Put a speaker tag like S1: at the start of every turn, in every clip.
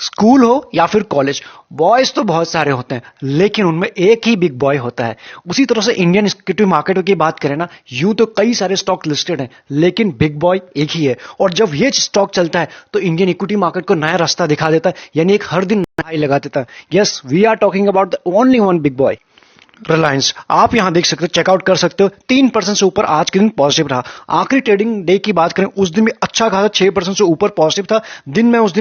S1: School हो या फिर कॉलेज, बॉयज तो बहुत सारे होते हैं लेकिन उनमें एक ही बिग बॉय होता है। उसी तरह से इंडियन इक्विटी मार्केट की बात करें ना, यूं तो कई सारे स्टॉक लिस्टेड हैं लेकिन बिग बॉय एक ही है। और जब ये स्टॉक चलता है तो इंडियन इक्विटी मार्केट को नया रास्ता दिखा देता है, यानी एक हर दिन नया हाई लगा देता है। Yes, we are talking about the only one big boy, Reliance. आप यहां देख सकते हो, चेकआउट कर सकते हो, 3% से ऊपर आज के दिन पॉजिटिव रहा। आखिरी ट्रेडिंग डे की बात करें उस दिन भी अच्छा खासा 6% से ऊपर पॉजिटिव था। दिन में उस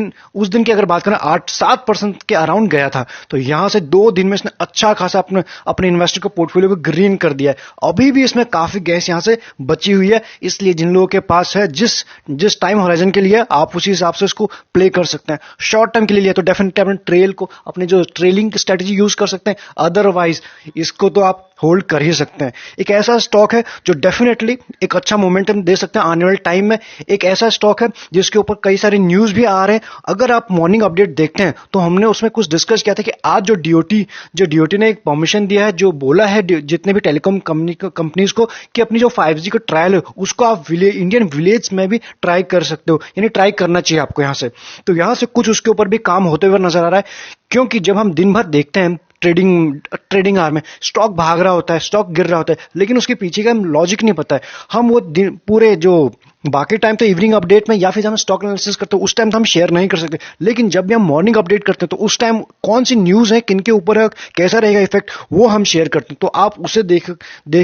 S1: दिन की अगर बात करें 8-7% के अराउंड गया था। तो यहां से 2 दिन में इसने अच्छा खासा अपने इन्वेस्टर को पोर्टफोलियो को ग्रीन कर दिया है। अभी भी इसमें काफी गैस यहां से बची हुई है, इसलिए जिन लोगों के पास है जिस टाइम होराइजन के लिए आप उसी हिसाब से इसको प्ले कर सकते हैं। शॉर्ट टर्म के लिए तो डेफिनेटली अपने ट्रेल को, अपने जो ट्रेलिंग की स्ट्रेटेजी यूज कर सकते हैं, अदरवाइज इसको तो आप होल्ड कर ही सकते हैं। एक ऐसा स्टॉक है जो डेफिनेटली एक अच्छा मोमेंटम दे सकते हैं आने वाले टाइम में। एक ऐसा स्टॉक है जिसके ऊपर कई सारे न्यूज भी आ रहे हैं। अगर आप मॉर्निंग अपडेट देखते हैं तो हमने उसमें कुछ डिस्कस किया था कि आज जो डीओटी ने एक परमिशन दिया है, जो बोला है जितने भी टेलीकॉम कंपनीज को कि अपनी जो 5G का ट्रायल है उसको आप इंडियन विलेज में भी ट्राई कर सकते हो, यानी ट्राई करना चाहिए आपको यहां से। तो यहां से कुछ उसके ऊपर भी काम होते हुए नजर आ रहा है, क्योंकि जब हम दिन भर देखते हैं ट्रेडिंग आवर में स्टॉक भाग रहा होता है, स्टॉक गिर रहा होता है, लेकिन उसके पीछे का लॉजिक नहीं पता है। हम वो पूरे जो बाकी टाइम तो इवनिंग अपडेट में या फिर हम स्टॉक एनालिसिस करते हैं उस टाइम तो हम शेयर नहीं कर सकते, लेकिन जब भी हम मॉर्निंग अपडेट करते हैं तो उस टाइम कौन सी न्यूज है, किनके ऊपर है, कैसा रहेगा इफेक्ट, वो हम शेयर करते हैं। तो आप उसे देख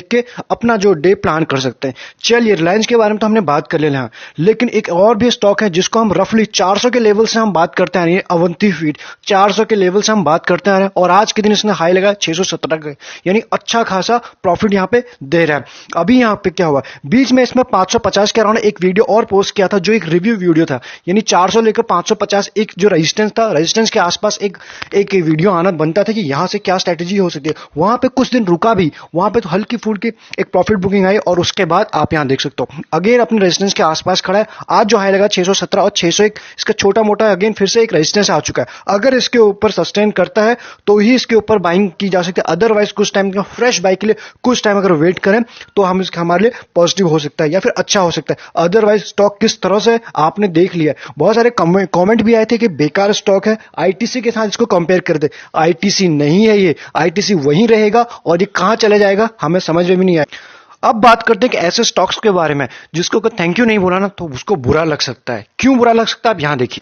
S1: के अपना जो डे प्लान कर सकते हैं। चलिए, रिलायंस के बारे में तो हमने बात कर लिया, लेकिन एक और भी स्टॉक है जिसको हम रफली 400 के लेवल से हम बात करते आ रहे हैं। अवंती फीड 400 के लेवल से हम बात करते आ रहे हैं और आज के दिन इसने हाई लगा 617 का, यानी अच्छा खासा प्रॉफिट यहां पे दे रहा है। अभी यहां पे क्या हुआ, बीच में इसमें 550 के अराउंड एक वीडियो और पोस्ट किया था जो एक रिव्यू वीडियो था, यानी 400 लेकर 550 एक जो रेजिस्टेंस था, रेजिस्टेंस के आसपास एक वीडियो आना बनता था कि यहां से क्या स्ट्रेटेजी हो सकती है। वहां पे कुछ दिन रुका भी, वहां पे तो हल्की फुल्की एक प्रॉफिट बुकिंग आई और उसके बाद आप यहां देख सकते हो अगेन अपने रेजिस्टेंस के आसपास खड़ा है। आज जो हाई लगा 617 और 601, इसका छोटा मोटा अगेन फिर से एक रेजिस्टेंस आ चुका है। अगर इसके ऊपर सस्टेन करता है तो ही इसके ऊपर बाइंग की जा सकती है, अदरवाइज कुछ टाइम फ्रेश बाइक के लिए कुछ टाइम अगर वेट करें तो हमारे लिए पॉजिटिव हो सकता है या फिर अच्छा हो सकता है। अदरवाइज स्टॉक किस तरह से आपने देख लिया, बहुत सारे कमेंट भी आए थे कि बेकार स्टॉक है, आईटीसी के साथ इसको कंपेयर कर दे। आईटीसी नहीं है ये, आईटीसी वहीं रहेगा और ये कहां चले जाएगा हमें समझ में भी नहीं आया। अब बात करते हैं कि ऐसे स्टॉक्स के बारे में जिसको अगर थैंक यू नहीं बोला ना तो उसको बुरा लग सकता है। क्यों बुरा लग सकता है, आप यहां देखिए।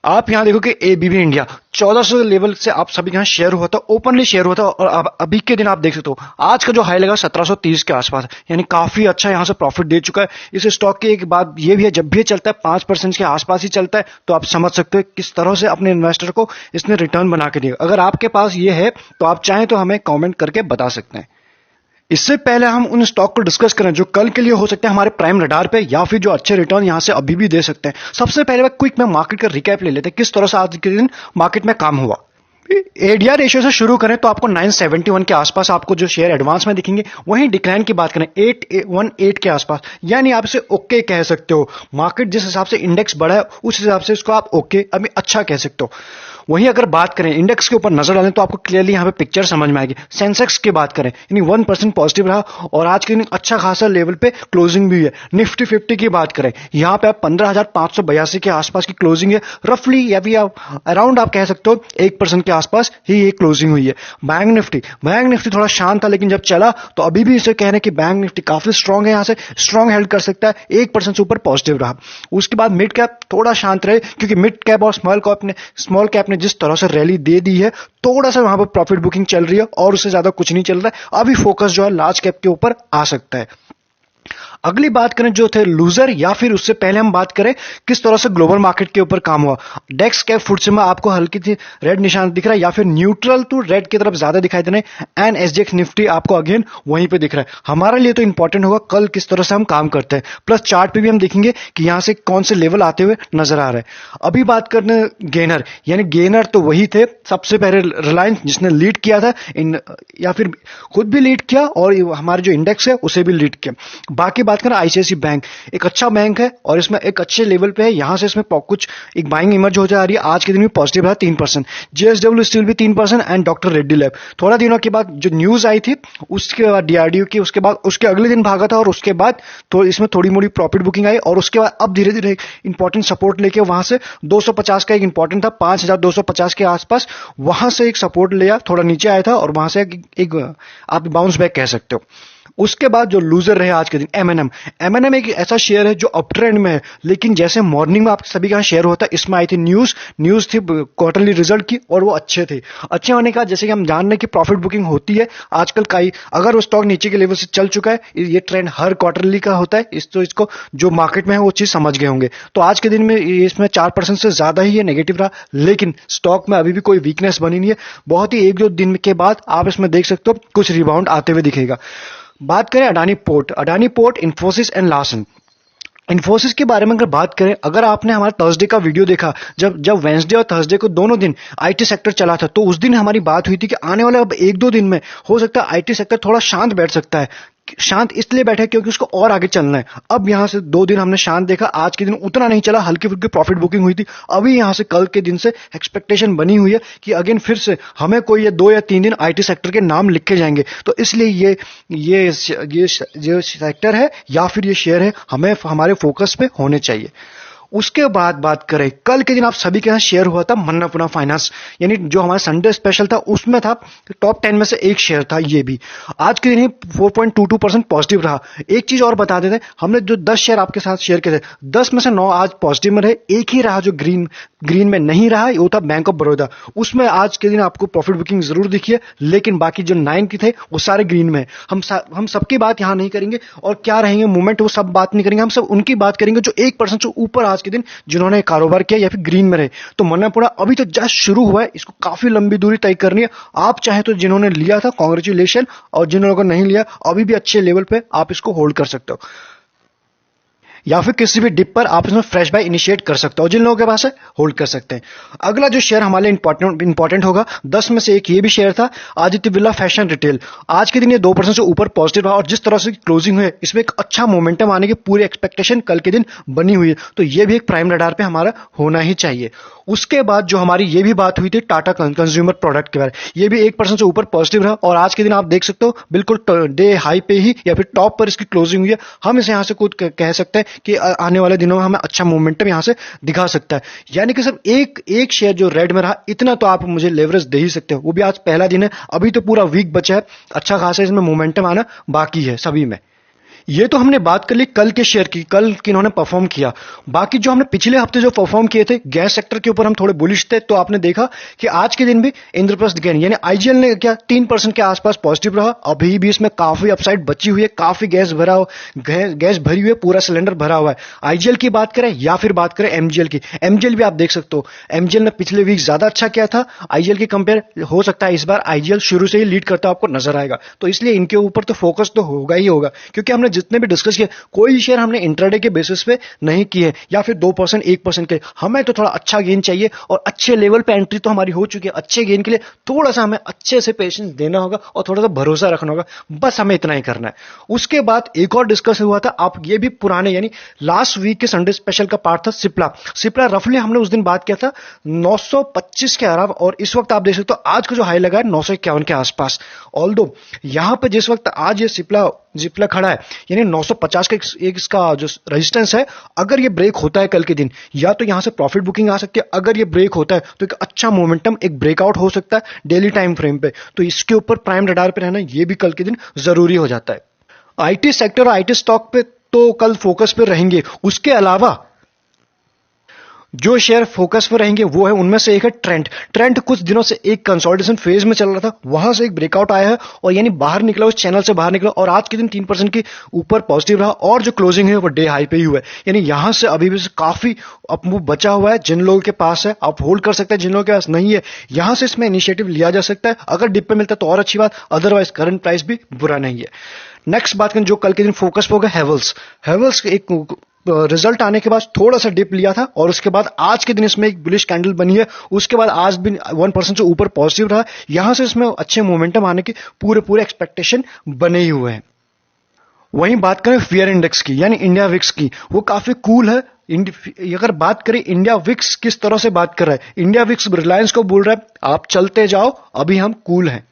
S1: आप यहां देखो कि एबीबी इंडिया 1400 लेवल से आप सभी यहां शेयर हुआ था, ओपनली शेयर हुआ था, और अब अभी के दिन आप देख सकते हो आज का जो हाई लगा 1730 के आसपास, यानी काफी अच्छा यहां से प्रॉफिट दे चुका है। इस स्टॉक की एक बात ये भी है, जब भी ये चलता है 5% के आसपास ही चलता है, तो आप समझ सकते हो किस तरह से अपने इन्वेस्टर को इसने रिटर्न बना के दिया। अगर आपके पास ये है तो आप चाहें तो हमें कॉमेंट करके बता सकते हैं। इससे पहले हम उन स्टॉक को डिस्कस करें जो कल के लिए हो सकते हैं हमारे प्राइम रडार पे या फिर जो अच्छे रिटर्न यहां से अभी भी दे सकते हैं। सबसे पहले क्विक में मार्केट का रिकैप ले लेते हैं, किस तरह से आज के दिन मार्केट में काम हुआ। एडीआर रेशियो से शुरू करें तो आपको 971 के आसपास आपको जो शेयर एडवांस में दिखेंगे। वहीं डिक्लाइन की बात करें 818 के आसपास, यानी आप इसे ओके कह सकते हो। मार्केट जिस हिसाब से इंडेक्स बढ़ा है उस हिसाब से इसको आप ओके अभी अच्छा कह सकते हो। वहीं अगर बात करें इंडेक्स के ऊपर नजर डालें तो आपको क्लियरली यहां पे पिक्चर समझ में आएगी। सेंसेक्स की बात करें यानी 1% पॉजिटिव रहा और आज के दिन अच्छा खासा लेवल पे क्लोजिंग भी है। निफ्टी 50 की बात करें यहां पे 15,582 के आसपास की क्लोजिंग है, रफली या भी अराउंड आप कह सकते हो 1% के आसपास ही ये क्लोजिंग हुई है। बैंक निफ्टी थोड़ा शांत था, लेकिन जब चला तो अभी भी इसे कह रहे हैं कि बैंक निफ्टी काफी स्ट्रांग है, यहां से स्ट्रांग हेल्ड कर सकता है, 1% से ऊपर पॉजिटिव रहा। उसके बाद मिड कैप थोड़ा शांत रहे, क्योंकि मिड कैप और स्मॉल कैप ने जिस तरह से रैली दे दी है, थोड़ा सा वहां पर प्रॉफिट बुकिंग चल रही है और उससे ज्यादा कुछ नहीं चल रहा है। अभी फोकस जो है लार्ज कैप के ऊपर आ सकता है। अगली बात करें जो थे लूजर, या फिर उससे पहले हम बात करें किस तरह से ग्लोबल मार्केट के ऊपर काम हुआ। डेक्स कैप फुटसे में आपको हल्की सी रेड निशान दिख रहा है, या फिर न्यूट्रल टू रेड की तरफ ज्यादा दिखाई दे रहे हैं, एंड एसजीएक्स निफ्टी आपको अगेन वहीं पे दिख रहा है। हमारे लिए तो इंपॉर्टेंट होगा कल किस तरह से हम काम करते हैं, प्लस चार्ट पे भी हम देखेंगे कि यहां से कौन से लेवल आते हुए नजर आ रहे हैं। अभी बात करने गेनर, यानी गेनर तो वही थे सबसे पहले रिलायंस जिसने लीड किया था या फिर खुद भी लीड किया और हमारे जो इंडेक्स है उसे भी लीड किया। बाकी बात करें आईसीआईसी बैंक, एक अच्छा बैंक है और इसमें एक अच्छे लेवल पे है, यहां से इसमें कुछ एक बाइंग इमर्ज हो जा रही है। आज के दिन भी पॉजिटिव रहा 3%, जेएसडब्ल्यू स्टील भी 3% एंड डॉक्टर रेड्डी लैब। थोड़ा दिनों के बाद जो न्यूज आई थी उसके बाद डीआरडीओ की, उसके बाद उसके अगले दिन भागा था और उसके बाद तो इसमें थोड़ी मोड़ी प्रॉफिट बुकिंग आई और उसके बाद अब धीरे धीरे इंपॉर्टेंट सपोर्ट लेके वहां से 250 का एक इंपॉर्टेंट था 5250 के आसपास, वहां से एक सपोर्ट लिया, थोड़ा नीचे आया था और वहां से एक आप बाउंस बैक कह सकते हो। उसके बाद जो लूजर रहे आज के दिन एमएनएम। एमएनएम एक ऐसा शेयर है जो अप ट्रेंड में है, लेकिन जैसे मॉर्निंग में आप सभी का शेयर होता है, इसमें आई थी न्यूज थी क्वार्टरली रिजल्ट की और वो अच्छे थे। अच्छे होने का जैसे कि हम जान रहे हैं कि प्रॉफिट बुकिंग होती है आजकल का ही, अगर वो स्टॉक नीचे के लेवल से चल चुका है, ये ट्रेंड हर क्वार्टरली का होता है, इसको जो मार्केट में है वो चीज समझ गए होंगे। तो आज के दिन में इसमें 4% से ज्यादा ही ये नेगेटिव रहा, लेकिन स्टॉक में अभी भी कोई वीकनेस बनी नहीं है। बहुत ही 1-2 दिन के बाद आप इसमें देख सकते हो कुछ रिबाउंड आते हुए दिखेगा। बात करें Adani port, Infosys and Larsen. Infosys के बारे में अगर बात करें, अगर आपने हमारा थर्सडे का वीडियो देखा, जब वेंसडे और थर्सडे को दोनों दिन आईटी सेक्टर चला था, तो उस दिन हमारी बात हुई थी कि आने वाले अब 1-2 दिन में हो सकता है आईटी सेक्टर थोड़ा शांत बैठ सकता है। शांत इसलिए बैठे क्योंकि उसको और आगे चलना है। अब यहां से 2 दिन हमने शांत देखा, आज के दिन उतना नहीं चला, हल्की फुल्की प्रॉफिट बुकिंग हुई थी। अभी यहां से कल के दिन से एक्सपेक्टेशन बनी हुई है कि अगेन फिर से हमें कोई 2 या 3 दिन आईटी सेक्टर के नाम लिखे जाएंगे। तो इसलिए ये सेक्टर है या फिर ये शेयर है, हमें हमारे फोकस पे होने चाहिए। उसके बाद बात करें, कल के दिन आप सभी के यहाँ शेयर हुआ था मन्नापुरा फाइनेंस, यानी जो हमारा संडे स्पेशल था उसमें था टॉप 10 में से एक शेयर था ये भी। आज के दिन ही 4.22% पॉजिटिव रहा। एक चीज और बता देते हैं, हमने जो 10 शेयर आपके साथ शेयर किए थे, 10 में से 9 आज पॉजिटिव में रहे, एक ही रहा जो ग्रीन में नहीं रहा, वो था बैंक ऑफ बड़ौदा। उसमें आज के दिन आपको प्रॉफिट बुकिंग जरूर दिखी है, लेकिन बाकी जो 9 की थे वो सारे ग्रीन में। हम सबकी बात यहां नहीं करेंगे और क्या रहेंगे मूवमेंट, वो सब बात नहीं करेंगे, हम सब उनकी बात करेंगे जो 1% से ऊपर आज के दिन जिन्होंने कारोबार किया या फिर ग्रीन में रहे। तो मन्नापुरा अभी तो जस्ट शुरू हुआ है, इसको काफी लंबी दूरी तय करनी है। आप चाहे तो जिन्होंने लिया था कांग्रेचुलेशन, और जिन लोगों ने नहीं लिया अभी भी अच्छे लेवल पे आप इसको होल्ड कर सकते हो, या फिर किसी भी डिप पर आप इसमें फ्रेश बाय इनिशिएट कर सकते हो, जिन लोगों के पास है होल्ड कर सकते हैं। अगला जो शेयर हमारे लिए इंपॉर्टेंट होगा, 10 में से एक ये भी शेयर था आदित्य बिरला फैशन रिटेल। आज के दिन ये 2% से ऊपर पॉजिटिव रहा और जिस तरह से क्लोजिंग हुई है इसमें एक अच्छा मोमेंटम आने की पूरी एक्सपेक्टेशन कल के दिन बनी हुई है, तो ये भी एक प्राइम रडार पे हमारा होना ही चाहिए। उसके बाद जो हमारी ये भी बात हुई थी टाटा कंज्यूमर प्रोडक्ट के बारे में, ये भी 1% से ऊपर पॉजिटिव रहा और आज के दिन आप देख सकते हो बिल्कुल डे हाई पे ही या फिर टॉप पर इसकी क्लोजिंग हुई है। हम इसे यहां से कुछ कह सकते हैं कि आने वाले दिनों में हमें अच्छा मोमेंटम यहां से दिखा सकता है। यानी कि सिर्फ एक शेयर जो रेड में रहा, इतना तो आप मुझे लेवरेज दे ही सकते हो, वो भी आज पहला दिन है, अभी तो पूरा वीक बचा है, अच्छा खासा इसमें मोमेंटम आना बाकी है सभी में। ये तो हमने बात कर ली कल के शेयर की, कल किन्होंने परफॉर्म किया। बाकी जो हमने पिछले हफ्ते जो परफॉर्म किए थे गैस सेक्टर के ऊपर हम थोड़े बुलिश थे, तो आपने देखा कि आज के दिन भी इंद्रप्रस्थ गैस यानी आईजीएल ने क्या 3% के आसपास पॉजिटिव रहा। अभी भी इसमें काफी अपसाइड बची हुई है, काफी गैस भरी हुई है, पूरा सिलेंडर भरा हुआ है। आईजीएल की बात करें या फिर बात करें एमजीएल की, एमजीएल भी आप देख सकते हो, एमजीएल ने पिछले वीक ज्यादा अच्छा किया था आईजीएल की कंपेयर, हो सकता है इस बार आईजीएल शुरू से ही लीड करता आपको नजर आएगा। तो इसलिए इनके ऊपर तो फोकस तो होगा ही होगा, क्योंकि हमने जितने भी डिस्कस किए कोई शेयर हमने इंट्राडे के बेसिस पे नहीं किए या फिर 2% 1% के, हमें तो थोड़ा अच्छा गेन चाहिए और अच्छे लेवल पे एंट्री तो हमारी हो चुकी है। अच्छे गेन के लिए थोड़ा सा हमें अच्छे से पेशेंस देना होगा और थोड़ा सा भरोसा रखना होगा, बस हमें इतना ही करना है। उसके बाद एक और डिस्कस हुआ था, आप ये भी पुराने यानी लास्ट वीक के संडे स्पेशल का पार्ट था सिप्ला रफली हमने उस दिन बात किया था 925 के अराव, और इस वक्त आप देख सकते हो आज का जो हाई लगा है 951 के आसपास। ऑल्दो यहां पर जिस वक्त आज ये सिप्ला खड़ा है यानी 950 का एक इसका जो रेजिस्टेंस है, अगर ये ब्रेक होता है कल के दिन या तो यहां से प्रॉफिट बुकिंग आ सकती है, अगर ये ब्रेक होता है तो एक अच्छा मोमेंटम एक ब्रेकआउट हो सकता है डेली टाइम फ्रेम पे, तो इसके ऊपर प्राइम रडार पे रहना ये भी कल के दिन जरूरी हो जाता है। आईटी सेक्टर और आईटी स्टॉक पे तो कल फोकस पे रहेंगे। उसके अलावा जो शेयर फोकस पर रहेंगे वो है, उनमें से एक है ट्रेंड कुछ दिनों से एक कंसोलिडेशन फेज में चल रहा था, वहां से एक ब्रेकआउट आया है और यानी बाहर निकला, उस चैनल से बाहर निकला और आज के दिन 3% के ऊपर पॉजिटिव रहा और जो क्लोजिंग है वो डे हाई पे ही हुआ है। यानी यहां से अभी भी काफी अपमूव बचा हुआ है, जिन लोगों के पास है आप होल्ड कर सकते हैं, जिन लोगों के पास नहीं है यहां से इसमें इनिशिएटिव लिया जा सकता है। अगर डिप पे मिलता है तो और अच्छी बात, अदरवाइज करंट प्राइस भी बुरा नहीं है। नेक्स्ट बात करें जो कल के दिन फोकस होगा हेवल्स एक रिजल्ट आने के बाद थोड़ा सा डिप लिया था और उसके बाद आज के दिन इसमें एक बुलिश कैंडल बनी है, उसके बाद आज भी 1% से ऊपर पॉजिटिव रहा, यहां से इसमें अच्छे मोमेंटम आने के पूरे एक्सपेक्टेशन बने ही हुए हैं। वहीं बात करें फियर इंडेक्स की यानी इंडिया विक्स की, वो काफी कूल है। अगर बात करें इंडिया विक्स किस तरह से बात कर रहा है, इंडिया विक्स रिलायंस को बोल रहा है आप चलते जाओ, अभी हम कूल हैं।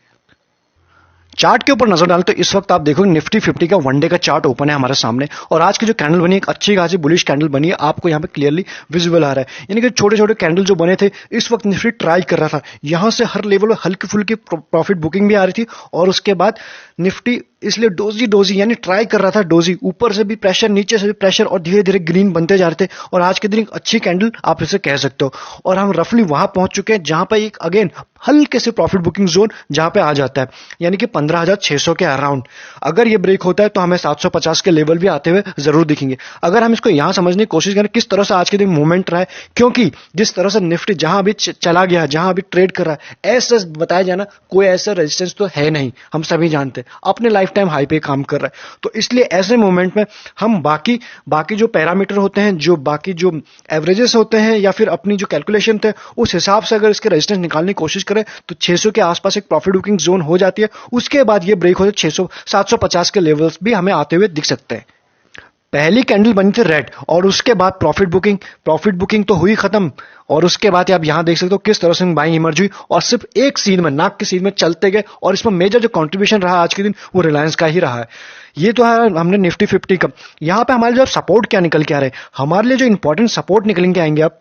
S1: चार्ट के ऊपर नजर डालें तो इस वक्त आप देखोगे निफ्टी 50 का वन डे का चार्ट ओपन है हमारे सामने, और आज की जो कैंडल बनी है एक अच्छी खासी बुलिश कैंडल बनी है, आपको यहाँ पे क्लियरली विजिबल आ रहा है। यानी कि छोटे छोटे कैंडल जो बने थे इस वक्त निफ्टी ट्राई कर रहा था, यहां से हर लेवल पर हल्की फुल्की प्रॉफिट बुकिंग भी आ रही थी, और उसके बाद निफ्टी इसलिए डोजी यानी ट्राई कर रहा था डोजी, ऊपर से भी प्रेशर नीचे से भी प्रेशर, और धीरे धीरे ग्रीन बनते जा रहे थे, और आज के दिन एक अच्छी कैंडल आप इसे कह सकते हो। और हम रफली वहां पहुंच चुके हैं जहां पर एक अगेन हल्के से प्रॉफिट बुकिंग जोन जहां पे आ जाता है, यानी कि 15,600 के अराउंड। अगर ये ब्रेक होता है तो हमें 750 के लेवल भी आते हुए जरूर दिखेंगे। अगर हम इसको यहां समझने की कोशिश करें किस तरह से आज के दिन मूवमेंट रहा है, क्योंकि जिस तरह से निफ्टी जहां भी चला गया, जहां भी ट्रेड कर रहा है, ऐसा बताया जाना कोई ऐसा रेजिस्टेंस तो है नहीं, हम सभी जानते हैं अपने लाइफ टाइम हाई पे काम कर रहा है। तो इसलिए ऐसे मोमेंट में हम बाकी जो पैरामीटर होते हैं, जो बाकी जो एवरेजेस होते हैं, या फिर अपनी जो कैलकुलेशन थे उस हिसाब से अगर इसके रेजिस्टेंस निकालने की कोशिश करें तो 600 के आसपास एक प्रॉफिट बुकिंग जोन हो जाती है। उसके बाद ये ब्रेक होते 750 के लेवल्स भी हमें आते हुए दिख सकते हैं। पहली कैंडल बनी थी रेड, और उसके बाद प्रॉफिट बुकिंग तो हुई खत्म, और उसके बाद आप यहां देख सकते हो किस तरह से बाइंग इमर्ज हुई, और सिर्फ एक सीन में नाक के सीन में चलते गए, और इसमें मेजर जो कंट्रीब्यूशन रहा आज के दिन वो रिलायंस का ही रहा है। ये तो है हमने निफ्टी 50 का। यहां पे हमारे जो सपोर्ट क्या निकल के आ रहे हैं, हमारे लिए जो इंपॉर्टेंट सपोर्ट निकल के आएंगे आप,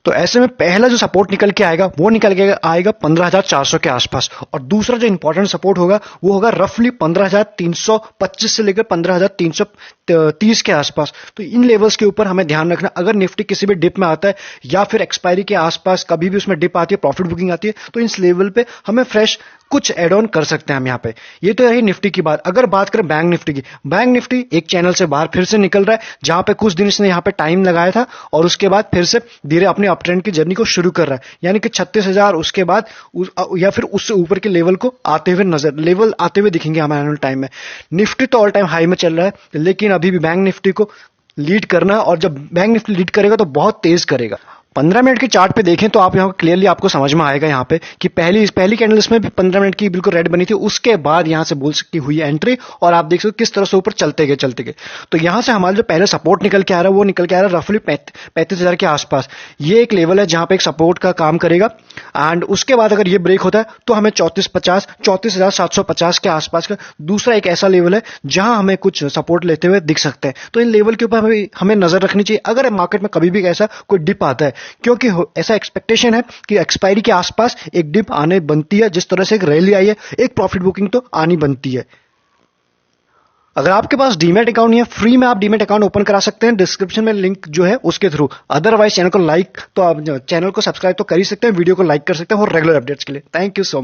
S1: तो ऐसे में पहला जो सपोर्ट निकल के आएगा वो निकल के आएगा 15,400 के आसपास, और दूसरा जो इंपॉर्टेंट सपोर्ट होगा वो होगा रफली 15,325 से लेकर 15,330 के आसपास। तो इन लेवल्स के ऊपर हमें ध्यान रखना। अगर निफ्टी किसी भी डिप में आता है या फिर एक्सपायरी के आसपास कभी भी उसमें डिप आती है, प्रॉफिट बुकिंग आती है, तो इस लेवल पे हमें फ्रेश कुछ एड ऑन कर सकते हैं हम यहाँ पे। ये तो है निफ्टी की बात। अगर बात करें बैंक निफ्टी की, बैंक निफ्टी एक चैनल से बाहर फिर से निकल रहा है, जहां पे कुछ दिन इसने यहाँ पे टाइम लगाया था, और उसके बाद फिर से धीरे अपने अप ट्रेंड की जर्नी को शुरू कर रहा है, यानी कि 36,000 उसके बाद या फिर उससे ऊपर के लेवल को आते हुए दिखेंगे हमारे एनुअल टाइम में। निफ्टी तो ऑल टाइम हाई में चल रहा है, लेकिन अभी भी बैंक निफ्टी को लीड करना है, और जब बैंक निफ्टी लीड करेगा तो बहुत तेज करेगा। 15 मिनट के चार्ट पे देखें तो आप यहाँ क्लियरली आपको समझ में आएगा यहाँ पे कि पहली कैंडल इसमें भी 15 मिनट की बिल्कुल रेड बनी थी, उसके बाद यहाँ से बुल्स की हुई एंट्री, और आप देख सकते हो किस तरह से ऊपर चलते गए। तो यहाँ से हमारा जो पहले सपोर्ट निकल के आ रहा है वो निकल के आ रहा है रफली 35,000 के आसपास। ये एक लेवल है जहां पे एक सपोर्ट का काम करेगा, एंड उसके बाद अगर ये ब्रेक होता है तो हमें 34,750 के आसपास का दूसरा एक ऐसा लेवल है जहां हमें कुछ सपोर्ट लेते हुए दिख सकते हैं। तो इन लेवल के ऊपर हमें नजर रखनी चाहिए अगर मार्केट में कभी भी ऐसा कोई डिप आता है, क्योंकि ऐसा एक्सपेक्टेशन है कि एक्सपायरी के आसपास एक डिप आने बनती है। जिस तरह से एक रैली आई है, एक प्रॉफिट बुकिंग तो आनी बनती है। अगर आपके पास डीमैट अकाउंट नहीं है, फ्री में आप डीमैट अकाउंट ओपन करा सकते हैं, डिस्क्रिप्शन में लिंक जो है उसके थ्रू। अदरवाइज चैनल को सब्सक्राइब तो कर ही सकते हैं, वीडियो को लाइक कर सकते हैं और रेगुलर अपडेट्स के लिए। Thank you so much.